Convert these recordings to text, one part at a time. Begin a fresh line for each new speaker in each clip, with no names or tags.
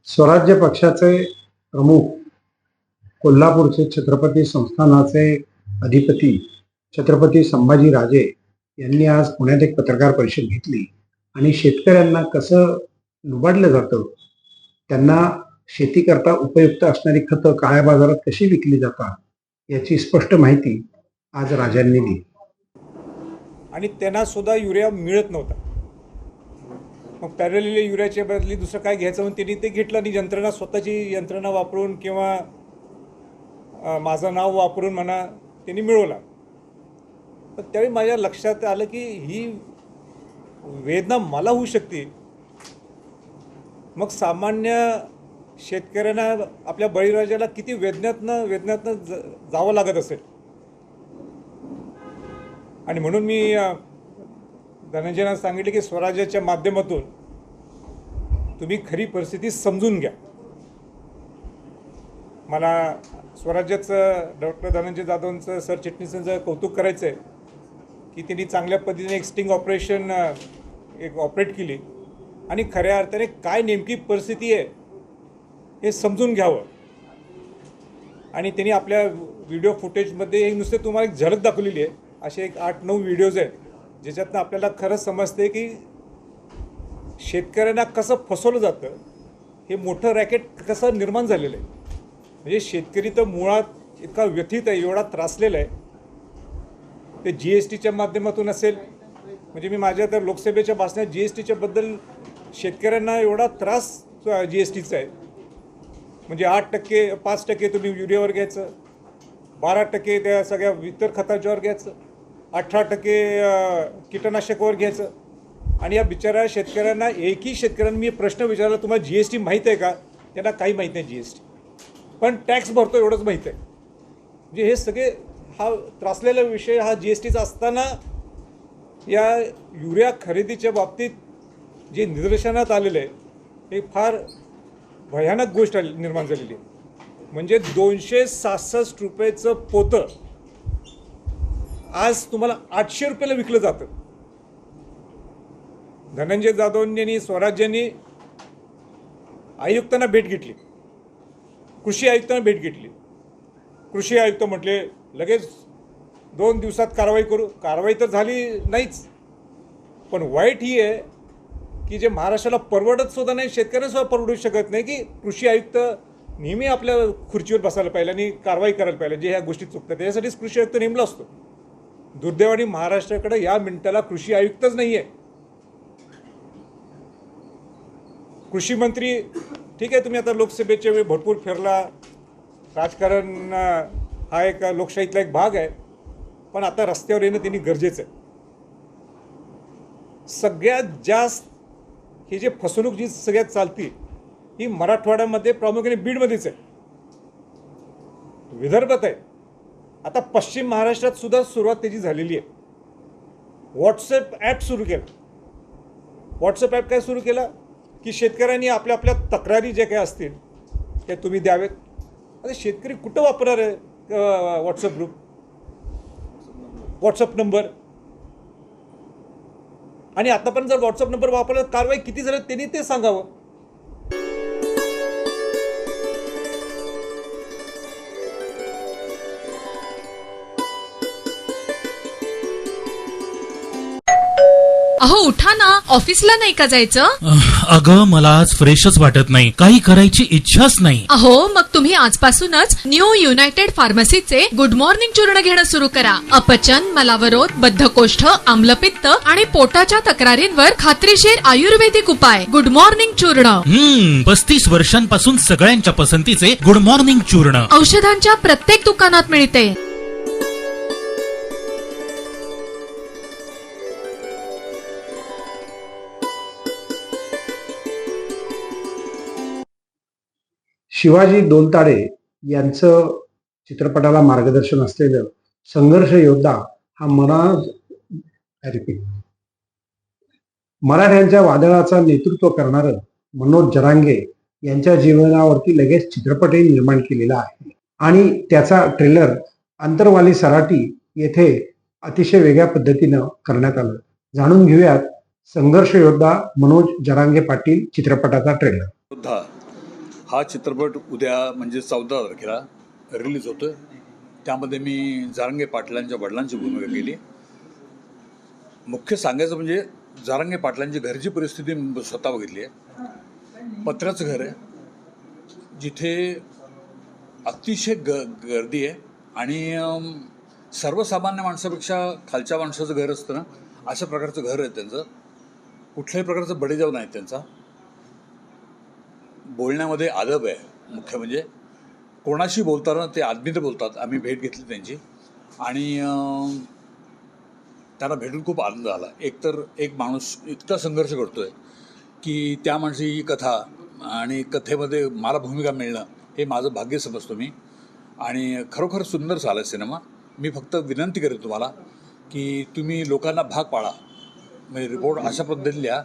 स्वराज्य पक्षाचे प्रमुख, कोल्हापूरचे छत्रपती संस्थानाचे अधिपती छत्रपती संभाजीराजे यांनी आज पुण्यात एक पत्रकार परिषद घेतली आणि शेतकऱ्यांना कसं लुबाडलं जातं, त्यांना शेती करता उपयुक्त असणारी खतं काळ्या बाजारात कशी विकली जातात याची स्पष्ट माहिती आज राजांनी दिली.
आणि त्यांना सुद्धा युरिया मिळत नव्हता. मग पॅरलली युरियाच्या बदली दुसरं काय घ्यायचं म्हणून त्यांनी ते घेतलं आणि यंत्रणा, स्वतःची यंत्रणा वापरून किंवा माझं नाव वापरून म्हणा त्यांनी मिळवला. पण त्यावेळी माझ्या लक्षात आलं की ही वेदना मला होऊ शकते. मग सामान्य शेतकऱ्यांना आपल्या बळीराजाला किती वेदनातनं जावं लागत असेल. आणि म्हणून मी धनंजयना सांगितले की स्वराज्याच्या माध्यमातून तुम्ही खरी परिस्थिती समजून घ्या. मला स्वराज्याचं डॉक्टर धनंजय जाधवांचं, सरचिटणीसांचं कौतुक करायचं आहे की त्यांनी चांगल्या पद्धतीने एक स्टिंग ऑपरेशन ऑपरेट केली आणि खऱ्या अर्थाने काय नेमकी परिस्थिती आहे हे समजून घ्यावं. आणि त्यांनी आपल्या व्हिडिओ फुटेजमध्ये हे नुसते तुम्हाला एक झलक दाखवलेली आहे. असे एक 8-9 व्हिडिओज आहेत ज्याच्यातनं आपल्याला खरंच समजते की शेतकऱ्यांना कसं फसवलं जातं, हे मोठं रॅकेट कसं निर्माण झालेलं आहे. म्हणजे शेतकरी तर मुळात इतका व्यथित आहे, एवढा त्रासलेला आहे. ते GSTच्या माध्यमातून असेल, म्हणजे मी माझ्या तर लोकसभेच्या भाषणात GSTच्या बद्दल शेतकऱ्यांना एवढा त्रास GSTचा आहे. म्हणजे 8%, 5% तुम्ही युरियावर घ्यायचं, 12% त्या सगळ्या इतर खतांच्यावर घ्यायचं, 18% कीटकनाशकावर घ्यायचं. आणि या बिचाऱ्या शेतकऱ्यांना, एकही शेतकऱ्यांना मी प्रश्न विचारला, तुम्हाला GST माहीत आहे का? त्यांना काही माहीत नाही GST, पण टॅक्स भरतो एवढंच माहीत आहे. म्हणजे हे सगळे हा त्रासलेला विषय हा GSTचा असताना या युरिया खरेदीच्या बाबतीत जे निदर्शनात आलेलं आहे हे फार भयानक गोष्ट निर्माण झालेली आहे. म्हणजे 266 रुपयेचं पोतं आज तुम्हाला 800 रुपयाला विकलं जातं. धनंजय जाधवांनी, स्वराज्यांनी आयुक्तांना भेट घेतली, कृषी आयुक्तांना भेट घेतली. कृषी आयुक्त म्हटले लगेच 2 दिवसात कारवाई करू. कारवाई तर झाली नाहीच. पण वाईट ही आहे की जे महाराष्ट्राला परवडत सुद्धा नाही, शेतकऱ्यांना सुद्धा परवडू शकत नाही की कृषी आयुक्त नेहमी आपल्या खुर्चीवर बसायला पाहिजे आणि कारवाई करायला पाहिजे जे ह्या गोष्टी चुकतात. त्याच्यासाठीच कृषी आयुक्त नेमला असतो. दुर्दैवाने महाराष्ट्राकडे या मिनिटाला कृषी आयुक्तच नाही आहे. कृषी मंत्री ठीक आहे, तुम्ही आता लोकसभेच्या वेळी भरपूर फिरला, राजकारण हा एक लोकशाहीतला एक भाग आहे, पण आता रस्त्यावर येणं त्यांनी गरजेचं आहे. सगळ्यात जास्त ही जे फसवणूक जी सगळ्यात चालती ही मराठवाड्यामध्ये, प्रामुख्याने बीडमध्येच आहे, विदर्भात आहे. आता पश्चिम महाराष्ट्रात सुद्धा सुरुवात त्याची झालेली आहे. व्हॉट्सॲप ॲप सुरू केलं. व्हॉट्सॲप ॲप काय सुरू केला की शेतकऱ्यांनी आपल्या आपल्या तक्रारी जे काही असतील ते तुम्ही द्यावेत. आता शेतकरी कुठं वापरणार आहे व्हॉट्सअप ग्रुप, व्हॉट्सअप नंबर? आणि आतापर्यंत जर व्हॉट्सअप नंबर वापरला कारवाई किती झाली त्यांनी ते सांगावं.
अहो उठा ना, ऑफिसला नाही का जायचं?
अगं मला आज फ्रेशच वाटत नाही, काही करायची इच्छाच नाही.
अहो मग तुम्ही आजपासूनच न्यू युनायटेड फार्मसीचे गुड मॉर्निंग चूर्ण घेणं सुरू करा. अपचन, मलावरोध, बद्धकोष्ठ, आम्लपित्त आणि पोटाच्या तक्रारींवर खात्रीशीर आयुर्वेदिक उपाय. गुड मॉर्निंग चूर्ण.
35 वर्षांपासून सगळ्यांच्या पसंतीचे गुड मॉर्निंग चूर्ण
औषधांच्या प्रत्येक दुकानात मिळते.
शिवाजी डोलताडे यांचं चित्रपटाला मार्गदर्शन असलेलं संघर्ष योद्धा हा मराठ्यांच्या वादळाचा नेतृत्व करणारं मनोज जरांगे यांच्या जीवनावरती लगेच चित्रपटही निर्माण केलेला आहे. आणि त्याचा ट्रेलर अंतरवाली सराटी येथे अतिशय वेगळ्या पद्धतीनं करण्यात आलं. जाणून घेऊयात संघर्ष योद्धा मनोज जरांगे पाटील चित्रपटाचा ट्रेलर.
हा चित्रपट उद्या म्हणजे 14 तारखेला रिलीज होतो. त्यामध्ये मी जारंगे पाटलांच्या वडिलांची भूमिका केली. मुख्य सांगायचं म्हणजे जारंगे पाटलांची घरची परिस्थिती स्वतः बघितली आहे. पत्र्याचं घर आहे, जिथे अतिशय गर्दी आहे आणि सर्वसामान्य माणसापेक्षा खालच्या माणसाचं घर असतं ना, अशा प्रकारचं घर आहे त्यांचं. कुठल्याही प्रकारचं बडेजाव नाही त्यांचा. बोलण्यामध्ये अदब आहे. मुख्य म्हणजे कोणाशी बोलताना ते आदमीत बोलतात. आम्ही भेट घेतली त्यांची आणि त्यांना भेटून खूप आनंद आला. एकतर एक माणूस इतका संघर्ष करतो आहे की त्या माणसाची ही कथा आणि कथेमध्ये मला भूमिका मिळणं हे माझं भाग्य समजतो मी. आणि खरोखर सुंदर झाला सिनेमा. मी फक्त विनंती करेन तुम्हाला की तुम्ही लोकांना भाग पाडा. म्हणजे रिपोर्ट अशा पद्धतीने लिहा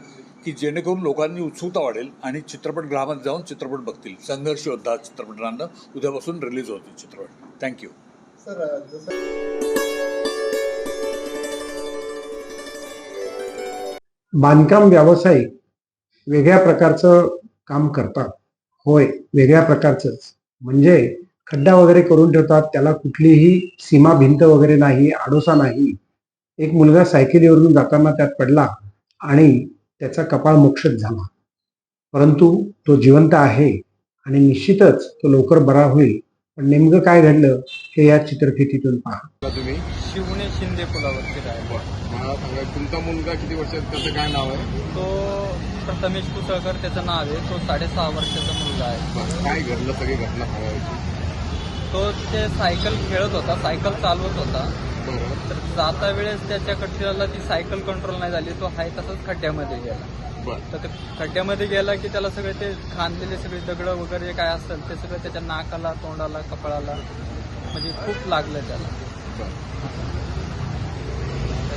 की जेणेकरून लोकांनी उत्सुकता वाढेल आणि चित्रपटगृहामध्ये जाऊन चित्रपट बघतील. संघर्ष योद्धा चित्रपटांना उद्यापासून रिलीज होतील चित्रपट. थँक्यू.
बांधकाम व्यावसायिक वेगळ्या प्रकारचं काम करतात. होय, वेगळ्या प्रकारचंच. म्हणजे खड्डा वगैरे करून ठेवतात. त्याला कुठलीही सीमा भिंत वगैरे नाही, आडोसा नाही. एक मुलगा सायकलीवरून जाताना त्यात पडला आणि त्याचा कपाळ मोक्षच झाला. परंतु तो जिवंत आहे आणि निश्चितच तो लवकर बरा होईल. पण नेमकं काय घडलं हे या चित्रफितीतून पहा.
तुम्ही
शिवणे शिंदे पुलावरती राहिला.
मला सांगा, तुमचा मुलगा किती वर्षाचा, त्याचं काय नाव आहे?
तो प्रथमेश कुसळकर त्याचं नाव आहे. तो 6.5 वर्षाचा मुलगा आहे.
काय घडलं, सगळी घटना सांगायची?
तो ते सायकल खेळत होता, सायकल चालवत होता.
बरं.
तर जाता वेळेस त्याच्याकडच्याला ती सायकल कंट्रोल नाही झाली. तो आहे तसंच खड्ड्यामध्ये गेला.
बरं.
तर ते खड्ड्यामध्ये गेला की त्याला सगळे ते खांदलेले सगळे दगडं वगैरे काय असेल ते सगळं त्याच्या नाकाला, तोंडाला, कपाळाला म्हणजे खूप लागलं त्याला.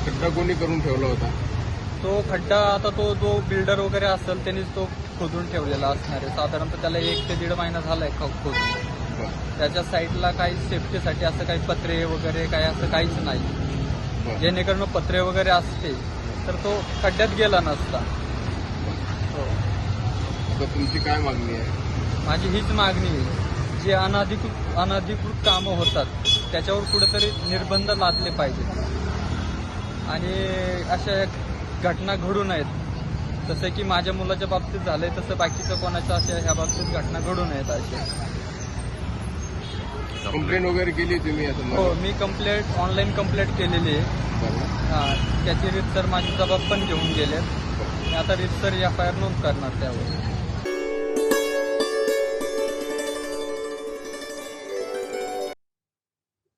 खड्डा कोणी करून ठेवला होता?
तो खड्डा आता तो जो बिल्डर वगैरे असेल त्यांनीच तो खोदून ठेवलेला असणार आहे. साधारणतः त्याला 1 ते 1.5 महिना झालाय खोदून. त्याच्या साईडला काही सेफ्टीसाठी असं काही पत्रे वगैरे काही असं काहीच नाही. जेणेकरून पत्रे वगैरे असते तर तो खड्ड्यात गेला नसता. हो.
आता तुमची काय मागणी आहे?
माझी हीच मागणी आहे, जे अनधिकृत कामं होतात त्याच्यावर कुठेतरी निर्बंध लादले पाहिजेत आणि अशा घटना घडू नयेत. जसं की माझ्या मुलाच्या बाबतीत झालंय तसं बाकीचं कोणाच्या अशा ह्या बाबतीत घटना घडू नयेत अशा.
कंप्लेंट वगैरे केली तुम्ही?
हो, मी ऑनलाईन कंप्लेंट केलेली आहे. त्याची रीतसर माझी जबाब पण घेऊन गेले. मी आता रीतसर FIR नोंद करणार त्यावर.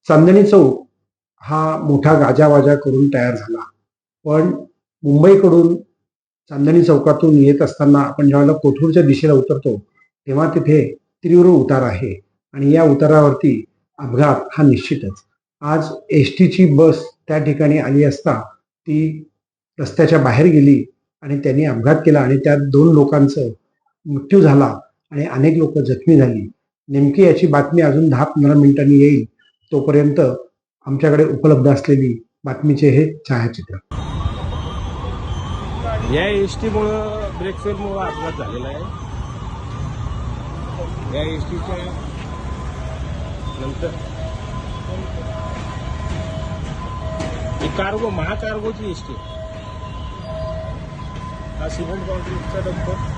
चांदणी चौक हा मोठा गाजावाजा करून तयार झाला. पण मुंबईकडून चांदणी चौकातून येत असताना आपण ज्यावेळेला कोथरूडच्या दिशेला उतरतो तेव्हा तिथे तीव्र उतार आहे आणि या उतारावरती अपघात हा निश्चितच. आज STची बस त्या ठिकाणी आली असता ती रस्त्याच्या बाहेर गेली आणि त्यांनी अपघात केला आणि त्यात 2 लोकांचा मृत्यू झाला आणि अनेक लोक जखमी झाली. नेमकी याची बातमी अजून 10-15 मिनिटांनी येईल. तोपर्यंत आमच्याकडे उपलब्ध असलेली बातमीचे हे छायाचित्र.
या एसटीमुळं ब्रेक फेलमुळं अपघात झालेला आहे. या एसटीच्या नंतर ही कार्गो महाकार्गोची एसटी. हा सिमेंट कॉन्क्रीटचा डंपर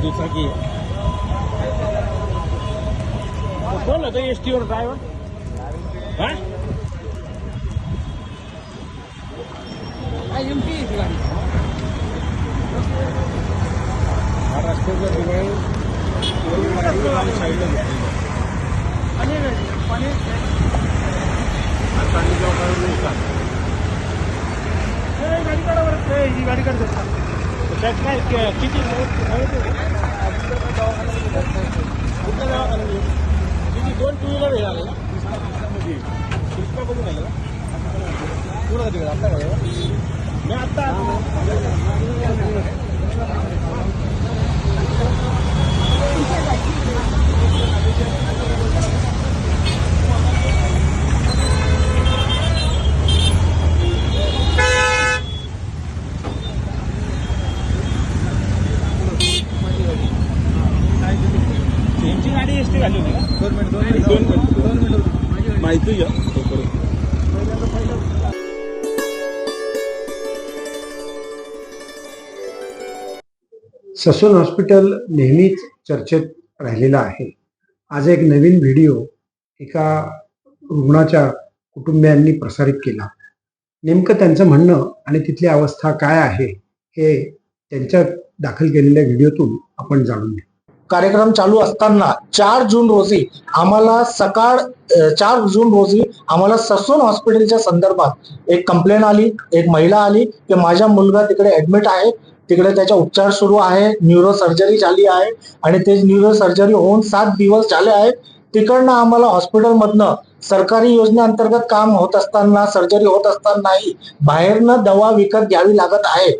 दुचाकी कोण होतं एसटीवर ड्रायव्हर? हा रस्त्याचं डिवाइड साईडला घेतली. गाडी काढा, ही गाडी काढतात. त्यात काय किती किती 2 टू व्हीलर आहे. जीएसटी घाली होती का? 2 मिनिट माहिती घ्या.
ससून हॉस्पिटल नेहमीच चर्चेत राहिलेलं आहे. आज एक नवीन व्हिडिओ एका रुग्णाच्या कुटुंबियांनी प्रसारित केला. नेमकं त्यांचं म्हणणं आणि तिथली अवस्था काय आहे हे त्यांच्या दाखल केलेल्या व्हिडिओतून आपण जाणून घेऊ.
कार्यक्रम चालू असताना 4 जून रोजी आम्हाला ससून हॉस्पिटलच्या संदर्भात एक कंप्लेंट आली. एक महिला आली की माझा मुलगा तिकडे ऍडमिट आहे, तिकडे त्याचा उपचार सुरू आहे, न्यूरो सर्जरी झाली आहे आणि ते न्यूरो सर्जरी होऊन 7 दिवस झाले आहे. तिकडनं आम्हाला हॉस्पिटलमधनं सरकारी योजनेअंतर्गत काम होत असताना, सर्जरी होत असतानाही बाहेरनं दवा विकत घ्यावी लागत आहे.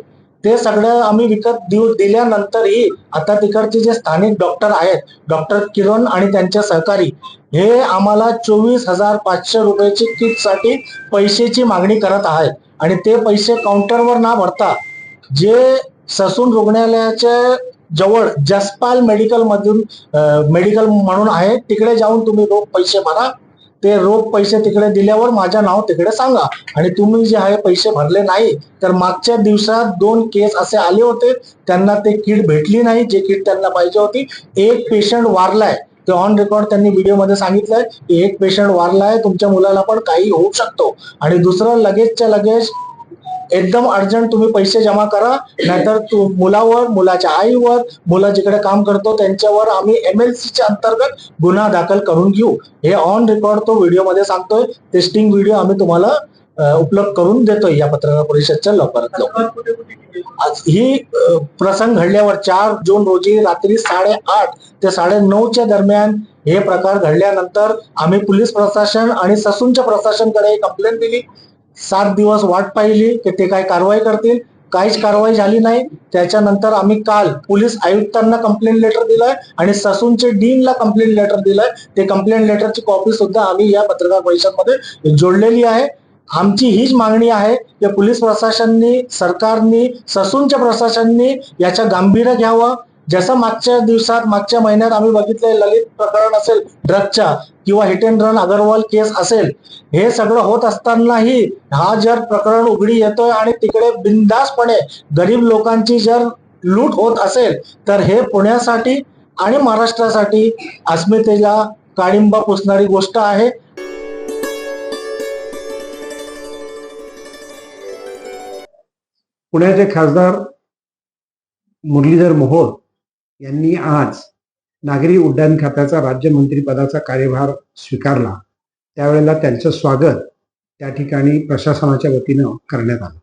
ते सगळं आम्ही विकत दिल्यानंतरही आता तिकडचे जे स्थानिक डॉक्टर आहेत, डॉक्टर किरण आणि त्यांचे सहकारी, हे आम्हाला 24,500 रुपयाची किटसाठी पैशाची मागणी करत आहेत आणि ते पैसे काउंटरवर न भरता जे ससून रुग्णालयाच्या जवळ जसपाल मेडिकल म्हणून आहे तिकडे जाऊन तुम्ही रोख पैसे भरा. ते रोख पैसे तिकडे दिल्यावर माझं नाव तिकडे सांगा. आणि तुम्ही जे आहे पैसे भरले नाही तर मागच्या दिवसात 2 केस असे आले होते, त्यांना ते किट भेटली नाही जे किट त्यांना पाहिजे होती. एक पेशंट वारलाय, ते ऑन रेकॉर्ड त्यांनी व्हिडिओमध्ये सांगितलंय की एक पेशंट वारलाय, तुमच्या मुलाला पण काही होऊ शकतो. आणि दुसरं लगेचच्या लगेच एकदम अर्जंट तुम्ही पैसे जमा करा, नाहीतर मुलावर, मुलाच्या आईवर, मुला जिकडे काम करतो त्यांच्यावर आम्ही MLCच्या अंतर्गत गुन्हा दाखल करून घेऊ. हे ऑन रेकॉर्ड तो व्हिडिओमध्ये सांगतोय. टेस्टिंग व्हिडिओ आम्ही तुम्हाला उपलब्ध करून देतोय या पत्रकार परिषदच्या लवकरात लवकर. आज ही प्रसंग घडल्यावर 4 जून रोजी रात्री 8:30 ते 9:30च्या दरम्यान हे प्रकार घडल्यानंतर आम्ही पोलीस प्रशासन आणि ससूनच्या प्रशासनकडे कंप्लेंट दिली. 7 दिवस वाट पाहिली की ते काय कारवाई करतील. काहीच कारवाई झाली नाही. त्याच्यानंतर आम्ही काल पोलीस आयुक्तांना कंप्लेंट लेटर दिलंय आणि ससूनचे डीनला कंप्लेंट लेटर दिलंय. ते कंप्लेंट लेटरची कॉपी सुद्धा आम्ही या पत्रकार परिषदमध्ये जोडलेली आहे. आमची हीच मागणी आहे की पोलीस प्रशासनाने, सरकारने, ससूनच्या प्रशासनाने याचं गांभीर्य घ्यावं. जसं मागच्या महिन्यात आम्ही बघितलंय, ललित प्रकरण असेल ड्रगच्या किंवा हिट अँड रन अगरवाल केस असेल, हे सगळं होत असतानाही हा जर प्रकरण उघडी येतोय आणि तिकडे बिनधास्तपणे गरीब लोकांची जर लूट होत असेल तर हे पुण्यासाठी आणि महाराष्ट्रासाठी अस्मितेला काळिंबा पुसणारी गोष्ट आहे.
पुण्याचे खासदार मुरलीधर मोहोळ यांनी आज नागरी उड्डाण खात्याचा राज्यमंत्रीपदाचा कार्यभार स्वीकारला. त्यावेळेला त्यांचं स्वागत त्या ठिकाणी प्रशासनाच्या वतीनं करण्यात आलं.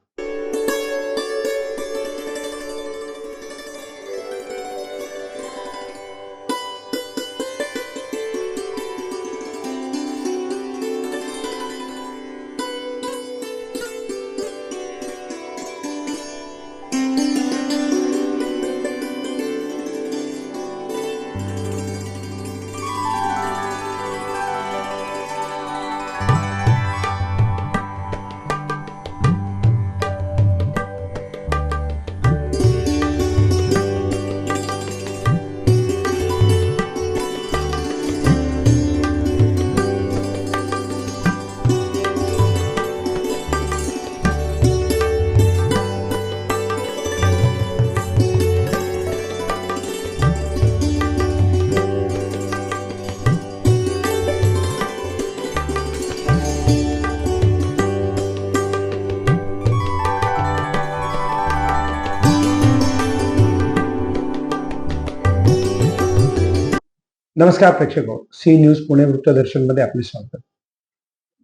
नमस्कार प्रेक्षक, सी न्यूज पुणे वृत्तदर्शन मध्ये आपले स्वागत.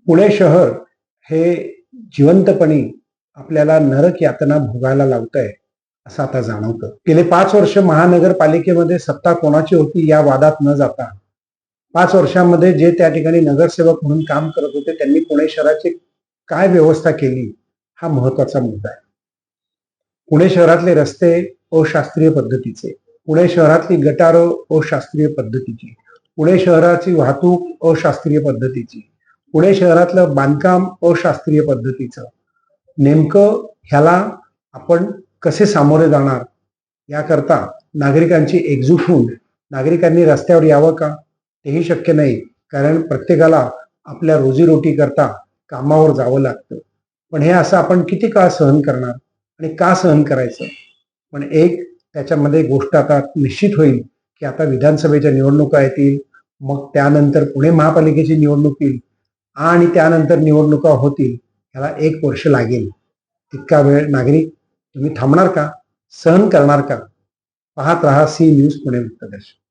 पुणे शहर हे जिवंतपणी आपल्याला नरक यातना भोगायला लावतंय असं आता जाणवतं. गेले 5 वर्ष महानगरपालिकेमध्ये सत्ता कोणाची होती या वादात न जाता 5 वर्षांमध्ये जे त्या ठिकाणी नगरसेवक म्हणून काम करत होते त्यांनी पुणे शहराची काय व्यवस्था केली हा महत्वाचा मुद्दा आहे. पुणे शहरातले रस्ते अशास्त्रीय पद्धतीचे, पुणे शहरातली गटारं अशास्त्रीय पद्धतीची, पुणे शहराची वाहतूक अशास्त्रीय पद्धतीची, पुणे शहरातलं बांधकाम अशास्त्रीय पद्धतीचं. नेमकं ह्याला आपण कसे सामोरे जाणार याकरता नागरिकांची एकजूट होऊन नागरिकांनी रस्त्यावर यावं का, तेही शक्य नाही, कारण प्रत्येकाला आपल्या रोजीरोटी करता कामावर जावं लागतं. पण हे असं आपण किती काळ सहन करणार आणि का सहन करायचं? पण एक त्याच्यामध्ये गोष्ट आता निश्चित होईल की आता विधानसभेच्या निवडणुका येतील, मग त्यानंतर पुणे महापालिकेची निवडणूक येईल आणि त्यानंतर निवडणुका होतील. ह्याला 1 वर्ष लागेल. तितका वेळ नागरिक तुम्ही थांबणार का? सहन करणार का? पाहत रहा सी न्यूज पुणे मुक्तदर्शन.